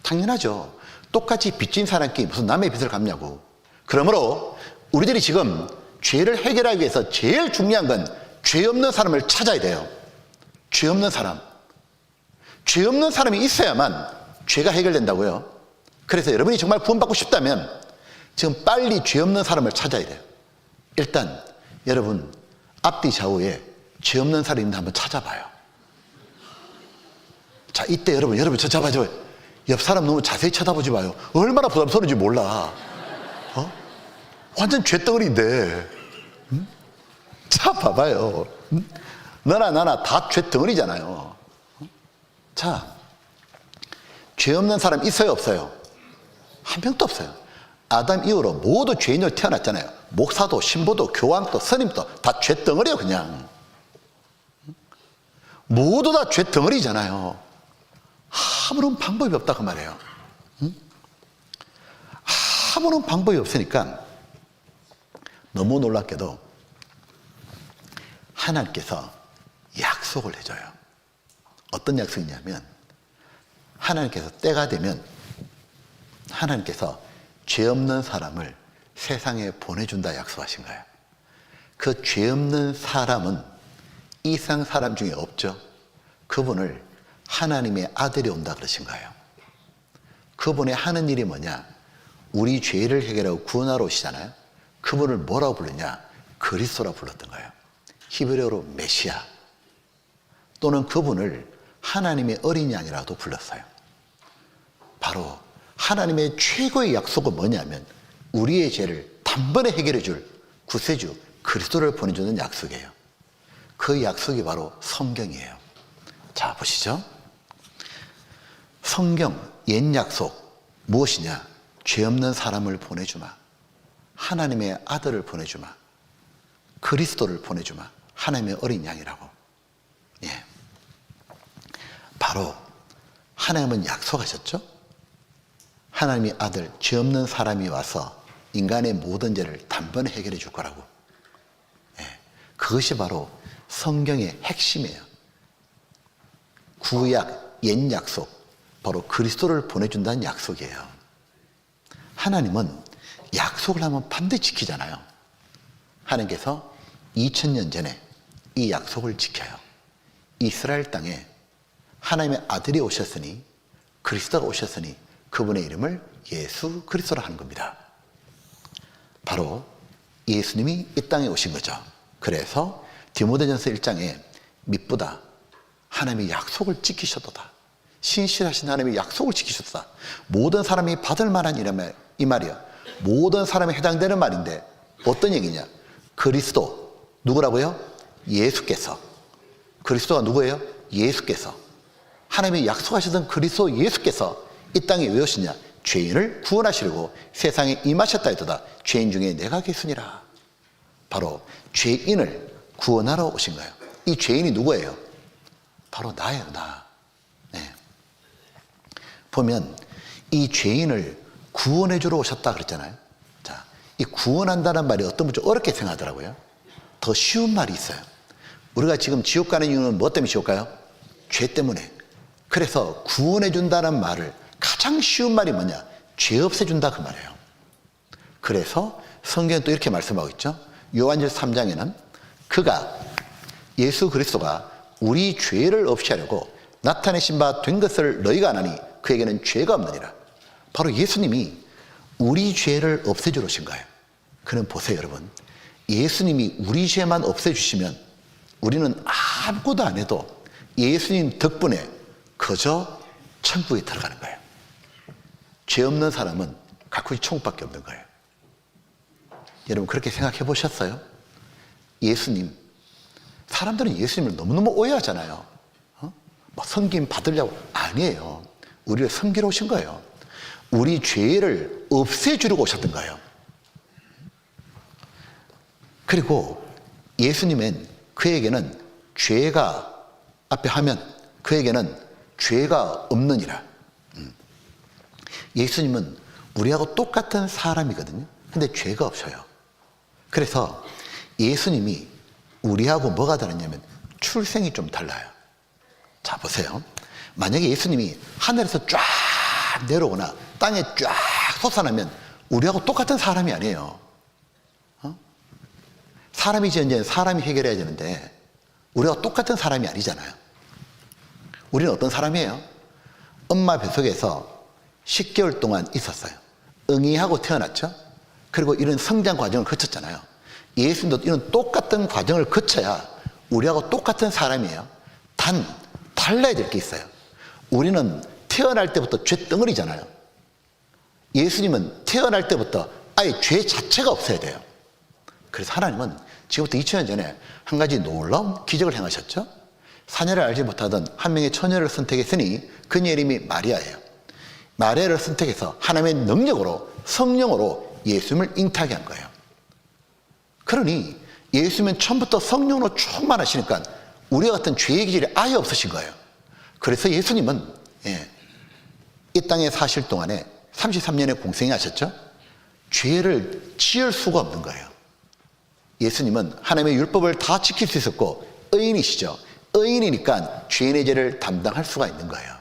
당연하죠. 똑같이 빚진 사람끼리 무슨 남의 빚을 갚냐고. 그러므로 우리들이 지금 죄를 해결하기 위해서 제일 중요한 건 죄 없는 사람을 찾아야 돼요. 죄 없는 사람. 죄 없는 사람이 있어야만 죄가 해결된다고요. 그래서 여러분이 정말 구원받고 싶다면 지금 빨리 죄 없는 사람을 찾아야 돼요. 일단 여러분 앞뒤 좌우에 죄 없는 사람이 있는데 한번 찾아봐요. 자, 이때 여러분 저 잡아줘요. 옆 사람 너무 자세히 쳐다보지 마요. 얼마나 부담스러운지 몰라. 완전 죄덩어리인데. 응? 자, 봐봐요. 응? 너나 나나 다 죄덩어리잖아요. 자, 죄 없는 사람 있어요, 없어요? 한 명도 없어요. 아담 이후로 모두 죄인으로 태어났잖아요. 목사도 신부도 교황도 스님도 다 죄덩어리예요, 그냥. 모두 다 죄덩어리잖아요. 아무런 방법이 없다 그 말이에요. 응? 아무런 방법이 없으니까 너무 놀랍게도 하나님께서 약속을 해줘요. 어떤 약속이냐면 하나님께서 때가 되면 하나님께서 죄 없는 사람을 세상에 보내준다 약속하신 거예요. 그 죄 없는 사람은 이 세상 사람 중에 없죠. 그분을 하나님의 아들이 온다 그러신 거예요. 그분의 하는 일이 뭐냐? 우리 죄를 해결하고 구원하러 오시잖아요. 그분을 뭐라고 부르냐? 그리스도라고 불렀던 거예요. 히브리어로 메시아, 또는 그분을 하나님의 어린 양이라고도 불렀어요. 바로 하나님의 최고의 약속은 뭐냐면 우리의 죄를 단번에 해결해 줄 구세주 그리스도를 보내주는 약속이에요. 그 약속이 바로 성경이에요. 자, 보시죠. 성경 옛 약속 무엇이냐? 죄 없는 사람을 보내주마, 하나님의 아들을 보내주마, 그리스도를 보내주마, 하나님의 어린 양이라고. 예. 바로 하나님은 약속하셨죠. 하나님의 아들, 죄 없는 사람이 와서 인간의 모든 죄를 단번에 해결해 줄 거라고. 예. 그것이 바로 성경의 핵심이에요. 구약 옛 약속, 바로 그리스도를 보내준다는 약속이에요. 하나님은 약속을 하면 반드시 지키잖아요. 하나님께서 2000년 전에 이 약속을 지켜요. 이스라엘 땅에 하나님의 아들이 오셨으니, 그리스도가 오셨으니 그분의 이름을 예수 그리스도라 하는 겁니다. 바로 예수님이 이 땅에 오신 거죠. 그래서 디모데전서 1장에 미쁘다, 하나님의 약속을 지키셨도다, 신실하신 하나님의 약속을 지키셨다. 모든 사람이 받을 만한 이 말이야. 모든 사람에 해당되는 말인데 어떤 얘기냐? 그리스도, 누구라고요? 예수께서. 그리스도가 누구예요? 예수께서. 하나님이 약속하시던 그리스도 예수께서 이 땅에 왜 오시냐? 죄인을 구원하시려고 세상에 임하셨다 했도다. 죄인 중에 내가 계수니라. 바로 죄인을 구원하러 오신 거예요. 이 죄인이 누구예요? 바로 나예요, 나. 네. 보면 이 죄인을 구원해 주러 오셨다 그랬잖아요. 자, 이 구원한다는 말이 어떤 분 좀 어렵게 생각하더라고요. 더 쉬운 말이 있어요. 우리가 지금 지옥 가는 이유는 뭐 때문에 지옥 가요? 죄 때문에. 그래서 구원해 준다는 말을 가장 쉬운 말이 뭐냐? 죄 없애준다 그 말이에요. 그래서 성경은 또 이렇게 말씀하고 있죠. 요한일서 3장에는 그가 예수 그리스도가 우리 죄를 없이 하려고 나타내신 바 된 것을 너희가 아나니 그에게는 죄가 없느니라. 바로 예수님이 우리 죄를 없애주러 오신 거예요. 그는 보세요, 여러분. 예수님이 우리 죄만 없애주시면 우리는 아무것도 안 해도 예수님 덕분에 그저 천국에 들어가는 거예요. 죄 없는 사람은 가꾸이 천국밖에 없는 거예요. 여러분 그렇게 생각해 보셨어요? 예수님, 사람들은 예수님을 너무너무 오해하잖아요. 뭐 섬김 받으려고. 아니에요. 우리를 섬기러 오신 거예요. 우리 죄를 없애주려고 오셨던 거예요. 그리고 예수님은 그에게는 죄가 앞에 하면 그에게는 죄가 없느니라. 예수님은 우리하고 똑같은 사람이거든요. 근데 죄가 없어요. 그래서 예수님이 우리하고 뭐가 다르냐면 출생이 좀 달라요. 자, 보세요. 만약에 예수님이 하늘에서 쫙 내려오거나 땅에 쫙 솟아나면 우리하고 똑같은 사람이 아니에요. 사람이지 이제 사람이 해결해야 되는데 우리가 똑같은 사람이 아니잖아요. 우리는 어떤 사람이에요? 엄마 뱃속에서 10개월 동안 있었어요. 응이하고 태어났죠. 그리고 이런 성장 과정을 거쳤잖아요. 예수님도 이런 똑같은 과정을 거쳐야 우리하고 똑같은 사람이에요. 단 달라야 될 게 있어요. 우리는 태어날 때부터 죄덩어리잖아요. 예수님은 태어날 때부터 아예 죄 자체가 없어야 돼요. 그래서 하나님은 지금부터 2000년 전에 한 가지 놀라운 기적을 행하셨죠. 사내를 알지 못하던 한 명의 처녀를 선택했으니 그녀의 이름이 마리아예요. 마리아를 선택해서 하나님의 능력으로 성령으로 예수님을 잉태하게 한 거예요. 그러니 예수님은 처음부터 성령으로 충만하시니까 우리와 같은 죄의 기질이 아예 없으신 거예요. 그래서 예수님은 이 땅에 사실 동안에 33년의 공생이 하셨죠. 죄를 지을 수가 없는 거예요. 예수님은 하나님의 율법을 다 지킬 수 있었고 의인이시죠. 의인이니까 죄인의 죄를 담당할 수가 있는 거예요.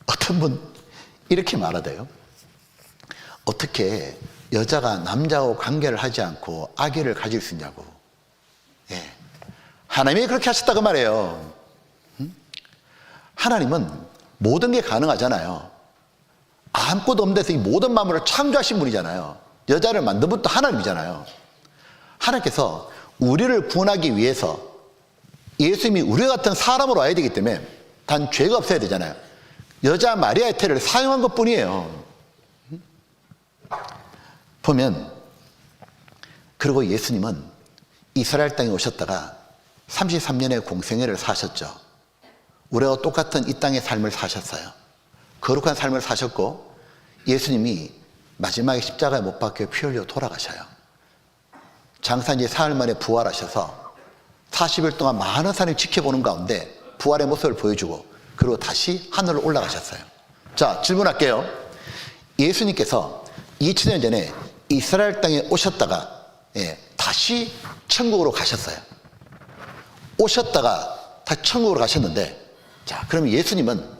어떤 분 이렇게 말하대요. 어떻게 여자가 남자하고 관계를 하지 않고 아기를 가질 수 있냐고. 하나님이 그렇게 하셨다고 말해요. 하나님은 모든 게 가능하잖아요. 아무것도 없는 데서 이 모든 만물을 창조하신 분이잖아요. 여자를 만든 분도 하나님이잖아요. 하나님께서 우리를 구원하기 위해서 예수님이 우리 같은 사람으로 와야 되기 때문에 단 죄가 없어야 되잖아요. 여자 마리아의 태를 사용한 것 뿐이에요. 보면 그리고 예수님은 이스라엘 땅에 오셨다가 33년의 공생애를 사셨죠. 우리와 똑같은 이 땅의 삶을 사셨어요. 거룩한 삶을 사셨고 예수님이 마지막에 십자가에 못 박혀 피 흘려 돌아가셔요. 장사한 지 사흘 만에 부활하셔서 40일 동안 많은 사람이 지켜보는 가운데 부활의 모습을 보여주고 그리고 다시 하늘로 올라가셨어요. 자, 질문할게요. 예수님께서 2000년 전에 이스라엘 땅에 오셨다가 다시 천국으로 가셨어요. 오셨다가 다시 천국으로 가셨는데, 자, 그럼 예수님은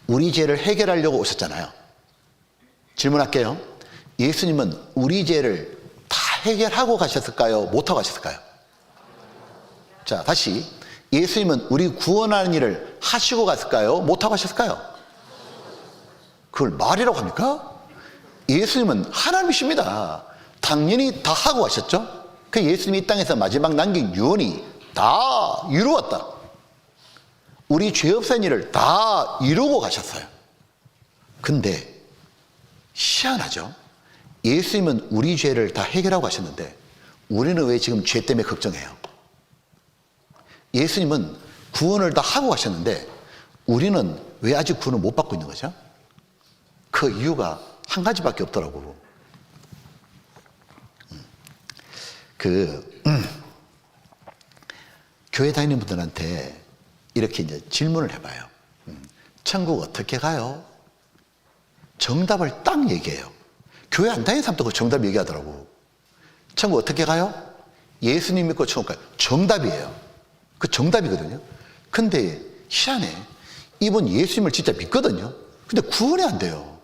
우리 죄를 해결하려고 오셨잖아요. 질문할게요. 예수님은 우리 죄를 다 해결하고 가셨을까요? 못하고 가셨을까요? 자, 다시 예수님은 우리 구원하는 일을 하시고 갔을까요? 못하고 가셨을까요? 그걸 말이라고 합니까? 예수님은 하나님이십니다. 당연히 다 하고 가셨죠. 그 예수님이 이 땅에서 마지막 남긴 유언이 다 이루었다. 우리 죄 없앤 일을 다 이루고 가셨어요. 근데 희한하죠. 예수님은 우리 죄를 다 해결하고 가셨는데 우리는 왜 지금 죄 때문에 걱정해요? 예수님은 구원을 다 하고 가셨는데 우리는 왜 아직 구원을 못 받고 있는 거죠? 그 이유가 한 가지밖에 없더라고. 교회 다니는 분들한테 이렇게 이제 질문을 해봐요. 천국 어떻게 가요? 정답을 딱 얘기해요. 교회 안 다니는 사람도 그 정답 얘기하더라고. 천국 어떻게 가요? 예수님 믿고 천국 가요. 정답이에요. 그 정답이거든요. 근데 희한해. 이분 예수님을 진짜 믿거든요. 근데 구원이 안 돼요.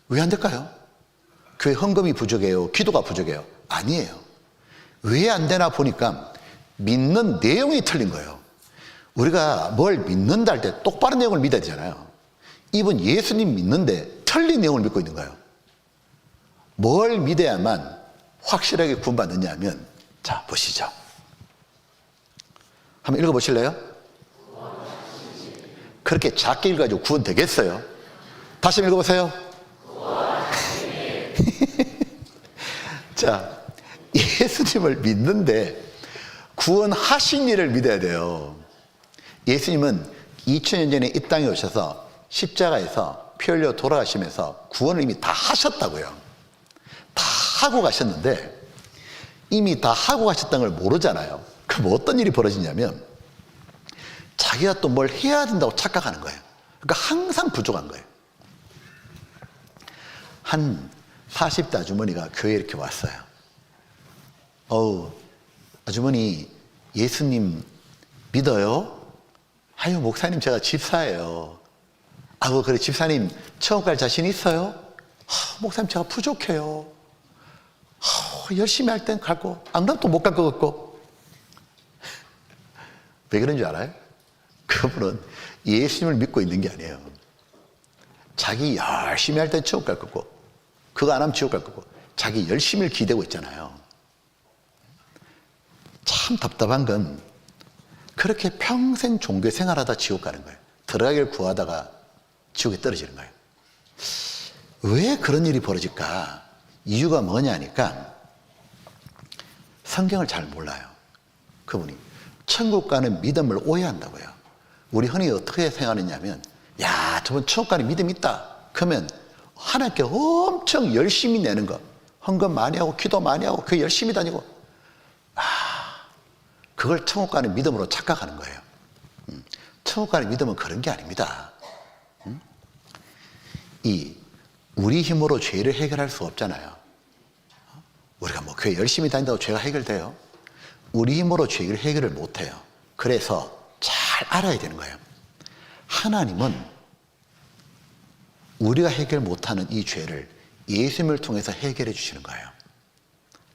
왜 안 될까요? 교회 헌금이 부족해요? 기도가 부족해요? 아니에요. 왜 안 되나 보니까 믿는 내용이 틀린 거예요. 우리가 뭘 믿는다 할 때 똑바른 내용을 믿어야 되잖아요. 이분 예수님 믿는데 틀린 내용을 믿고 있는 거예요. 뭘 믿어야만 확실하게 구원받느냐 하면, 자, 보시죠. 한번 읽어보실래요? 그렇게 작게 읽어가지고 구원 되겠어요? 다시 한번 읽어보세요. 자, 예수님을 믿는데 구원하신 일을 믿어야 돼요. 예수님은 2000년 전에 이 땅에 오셔서 십자가에서 피 흘려 돌아가시면서 구원을 이미 다 하셨다고요. 다 하고 가셨는데 이미 다 하고 가셨다는 걸 모르잖아요. 그럼 어떤 일이 벌어지냐면 자기가 또 뭘 해야 된다고 착각하는 거예요. 그러니까 항상 부족한 거예요. 한 40대 아주머니가 교회에 이렇게 왔어요. 아주머니 예수님 믿어요? 아유, 목사님 제가 집사예요. 그래, 집사님 천국 갈 자신 있어요? 목사님 제가 부족해요. 열심히 할 땐 가고 안 그러면 또 못 갈 것 같고. 왜 그런 줄 알아요? 그분은 예수님을 믿고 있는 게 아니에요. 자기 열심히 할 땐 천국 갈 거고 그거 안 하면 지옥 갈 거고 자기 열심히를 기대고 있잖아요. 참 답답한 건 그렇게 평생 종교 생활하다 지옥 가는 거예요. 들어가기를 구하다가 지옥에 떨어지는 거예요. 왜 그런 일이 벌어질까? 이유가 뭐냐니까 성경을 잘 몰라요. 그분이 천국 가는 믿음을 오해한다고요. 우리 흔히 어떻게 생각하느냐면, 야, 저분 천국 가는 믿음 있다. 그러면 하나님께 엄청 열심히 내는 거, 헌금 많이 하고 기도 많이 하고 그 열심히 다니고, 그걸 천국 가는 믿음으로 착각하는 거예요. 천국 가는 믿음은 그런 게 아닙니다. 우리 힘으로 죄를 해결할 수 없잖아요. 우리가 뭐 교회 열심히 다닌다고 죄가 해결돼요? 우리 힘으로 죄를 해결을 못해요. 그래서 잘 알아야 되는 거예요. 하나님은 우리가 해결 못하는 이 죄를 예수님을 통해서 해결해 주시는 거예요.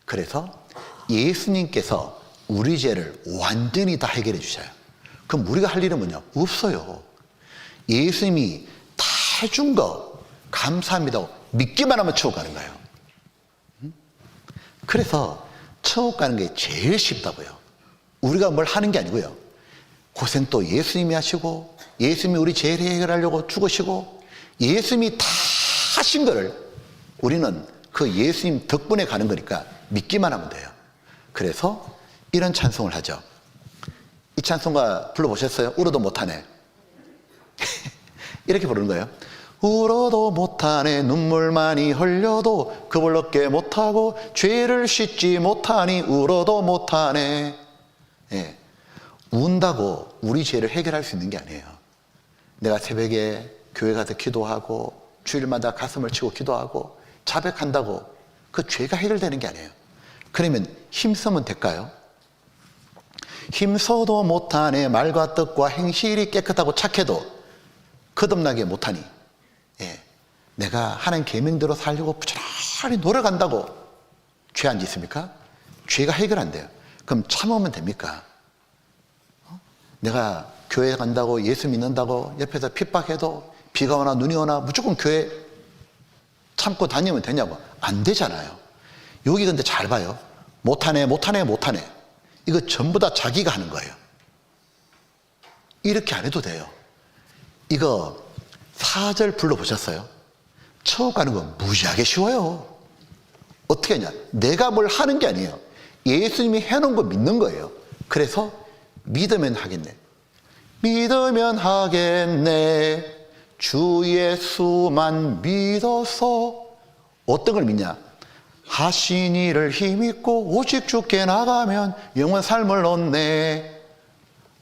그래서 예수님께서 우리 죄를 완전히 다 해결해 주셔요. 그럼 우리가 할 일은 뭐냐? 없어요. 예수님이 다 해준 거 감사합니다 믿기만 하면 천국 가는 거예요. 그래서 천국 가는 게 제일 쉽다고요. 우리가 뭘 하는 게 아니고요. 고생 또 예수님이 하시고 예수님이 우리 죄를 해결하려고 죽으시고 예수님이 다 하신 거를 우리는 그 예수님 덕분에 가는 거니까 믿기만 하면 돼요. 그래서 이런 찬송을 하죠. 이 찬송가 불러보셨어요? 울어도 못하네. 이렇게 부르는 거예요. 울어도 못하네 눈물 많이 흘려도 그벌 얻게 못하고 죄를 씻지 못하니 울어도 못하네. 예. 운다고 우리 죄를 해결할 수 있는 게 아니에요. 내가 새벽에 교회 가서 기도하고 주일마다 가슴을 치고 기도하고 자백한다고 그 죄가 해결되는 게 아니에요. 그러면 힘쓰면 될까요? 힘써도 못하네 말과 뜻과 행실이 깨끗하고 착해도 거듭나게 못하니 내가 하나님 계명대로 살려고 부지런히 노력한다고 죄 안 짓습니까? 죄가 해결 안 돼요. 그럼 참으면 됩니까? 내가 교회 간다고 예수 믿는다고 옆에서 핍박해도 비가 오나 눈이 오나 무조건 교회 참고 다니면 되냐고. 안 되잖아요. 여기 근데 잘 봐요. 못하네 못하네 못하네 이거 전부 다 자기가 하는 거예요. 이렇게 안 해도 돼요. 이거 4절 불러보셨어요? 천국 가는 건 무지하게 쉬워요. 어떻게 하냐? 내가 뭘 하는 게 아니에요. 예수님이 해놓은 거 믿는 거예요. 그래서 믿으면 하겠네. 믿으면 하겠네. 주 예수만 믿어서. 어떤 걸 믿냐? 하신 일을 힘입고 오직 주께 나가면 영원 삶을 얻네.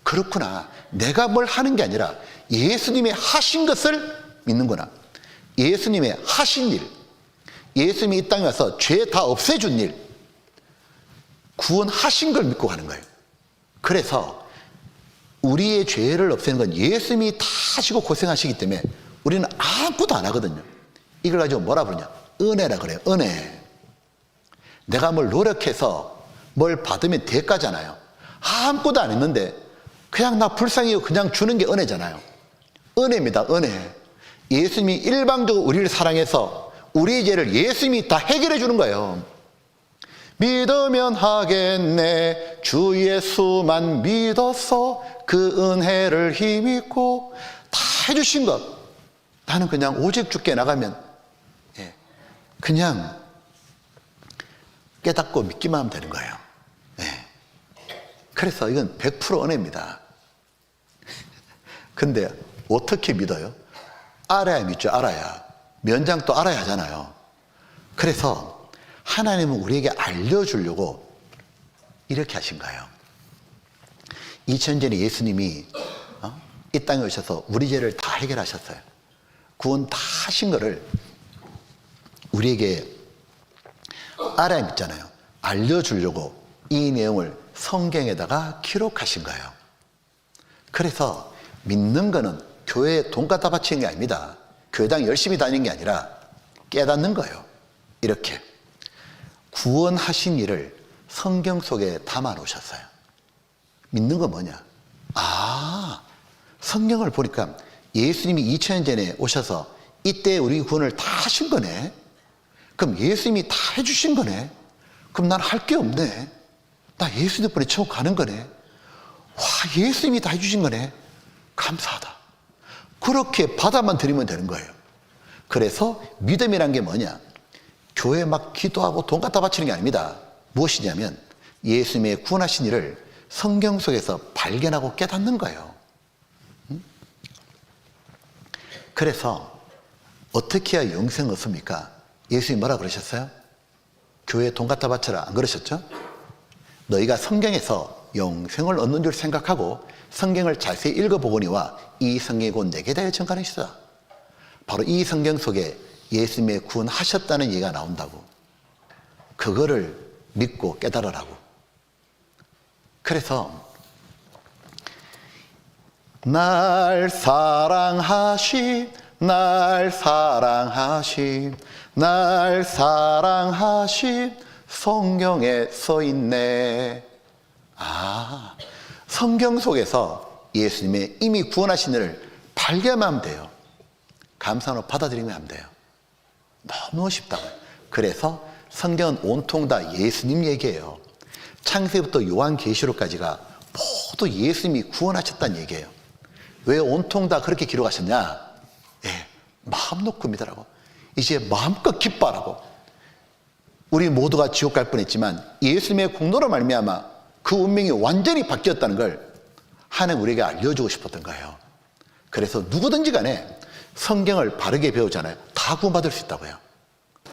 그렇구나. 내가 뭘 하는 게 아니라 예수님이 하신 것을 믿는구나. 예수님의 하신 일, 예수님이 이 땅에 와서 죄 다 없애준 일, 구원하신 걸 믿고 가는 거예요. 그래서 우리의 죄를 없애는 건 예수님이 다 하시고 고생하시기 때문에 우리는 아무것도 안 하거든요. 이걸 가지고 뭐라 부르냐? 은혜라 그래요. 은혜. 내가 뭘 노력해서 뭘 받으면 대가잖아요. 아무것도 안 했는데 그냥 나 불쌍해요 그냥 주는 게 은혜잖아요. 은혜입니다. 은혜. 예수님이 일방적으로 우리를 사랑해서 우리의 죄를 예수님이 다 해결해 주는 거예요. 믿으면 하겠네 주 예수만 믿어서 그 은혜를 힘입고 다 해주신 것. 나는 그냥 오직 주께 나가면 그냥 깨닫고 믿기만 하면 되는 거예요. 그래서 이건 100% 은혜입니다. 근데 어떻게 믿어요? 알아야 믿죠. 알아야. 면장도 알아야 하잖아요. 그래서 하나님은 우리에게 알려주려고 이렇게 하신 거예요. 2000년 전에 예수님이 이 땅에 오셔서 우리 죄를 다 해결하셨어요. 구원 다 하신 거를 우리에게 알아야 믿잖아요. 알려주려고 이 내용을 성경에다가 기록하신 거예요. 그래서 믿는 거는 교회에 돈 갖다 바치는 게 아닙니다. 교회당 열심히 다니는 게 아니라 깨닫는 거예요. 이렇게 구원하신 일을 성경 속에 담아 놓으셨어요. 믿는 건 뭐냐? 성경을 보니까 예수님이 2000년 전에 오셔서 이때 우리 구원을 다 하신 거네. 그럼 예수님이 다 해주신 거네. 그럼 난 할 게 없네. 나 예수님 덕분에 천국 가는 거네. 와, 예수님이 다 해주신 거네. 감사하다. 그렇게 받아만 드리면 되는 거예요. 그래서 믿음이란 게 뭐냐? 교회 막 기도하고 돈 갖다 바치는 게 아닙니다. 무엇이냐면 예수님의 구원하신 일을 성경 속에서 발견하고 깨닫는 거예요. 그래서 어떻게 해야 영생을 얻습니까? 예수님이 뭐라 그러셨어요? 교회에 돈 갖다 바쳐라 안 그러셨죠? 너희가 성경에서 영생을 얻는 줄 생각하고 성경을 자세히 읽어보거니와 이 성경이 곧 내게 대하여 증거하는 것이다. 바로 이 성경 속에 예수님의 구원하셨다는 얘기가 나온다고. 그거를 믿고 깨달으라고. 그래서 날 사랑하신 날 사랑하신 날 사랑하신 성경에 써있네. 성경 속에서 예수님의 이미 구원하신 일을 발견하면 돼요. 감사로 받아들이면 하면 돼요. 너무 쉽다고요. 그래서 성경은 온통 다 예수님 얘기예요. 창세기부터 요한계시록까지가 모두 예수님이 구원하셨다는 얘기예요. 왜 온통 다 그렇게 기록하셨냐? 마음 놓고 믿으라고. 이제 마음껏 기뻐하라고. 우리 모두가 지옥 갈 뻔했지만 예수님의 공로로 말미암아 그 운명이 완전히 바뀌었다는 걸 하나님 우리에게 알려주고 싶었던 거예요. 그래서 누구든지 간에 성경을 바르게 배우잖아요. 다 구원받을 수 있다고요.